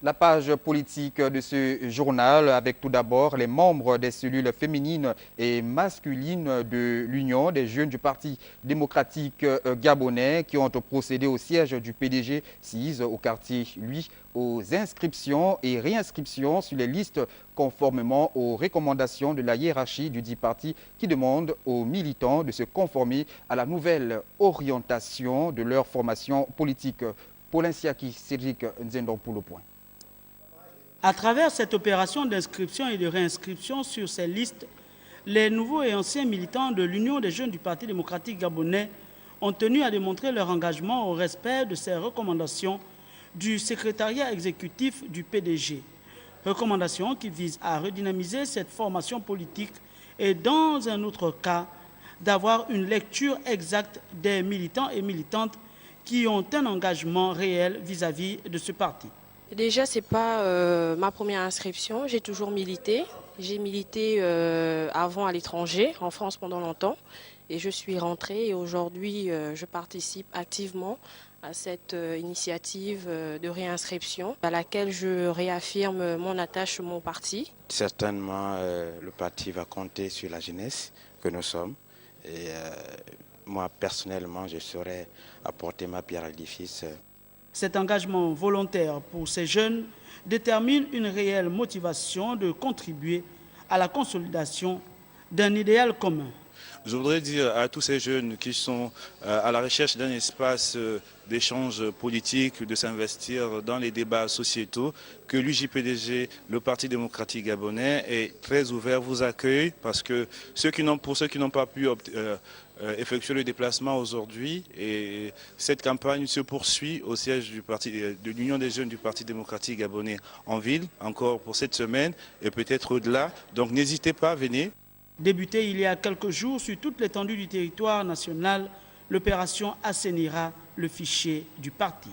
La page politique de ce journal avec tout d'abord les membres des cellules féminines et masculines de l'Union des jeunes du Parti démocratique gabonais qui ont procédé au siège du PDG 6 au quartier, lui, aux inscriptions et réinscriptions sur les listes conformément aux recommandations de la hiérarchie du dit parti qui demande aux militants de se conformer à la nouvelle orientation de leur formation politique. Paulin Siaki, Cédric Nzendon pour le point. À travers cette opération d'inscription et de réinscription sur ces listes, les nouveaux et anciens militants de l'Union des jeunes du Parti démocratique gabonais ont tenu à démontrer leur engagement au respect de ces recommandations du secrétariat exécutif du PDG. Recommandations qui visent à redynamiser cette formation politique et, dans un autre cas, d'avoir une lecture exacte des militants et militantes qui ont un engagement réel vis-à-vis de ce parti. Déjà, ce n'est pas ma première inscription. J'ai toujours milité. J'ai milité avant à l'étranger, en France pendant longtemps. Et je suis rentrée et aujourd'hui, je participe activement à cette initiative de réinscription à laquelle je réaffirme mon attachement au parti. Certainement, le parti va compter sur la jeunesse que nous sommes. Et moi, personnellement, je saurais apporter ma pierre à l'édifice. Cet engagement volontaire pour ces jeunes détermine une réelle motivation de contribuer à la consolidation d'un idéal commun. Je voudrais dire à tous ces jeunes qui sont à la recherche d'un espace d'échange politique, de s'investir dans les débats sociétaux, que l'UJPDG, le Parti démocratique gabonais, est très ouvert, vous accueille, parce que pour ceux qui n'ont pas pu effectuer le déplacement aujourd'hui, et cette campagne se poursuit au siège de l'Union des jeunes du Parti démocratique gabonais en ville, encore pour cette semaine, et peut-être au-delà. Donc n'hésitez pas, venez. Débuté il y a quelques jours sur toute l'étendue du territoire national, l'opération assainira le fichier du parti.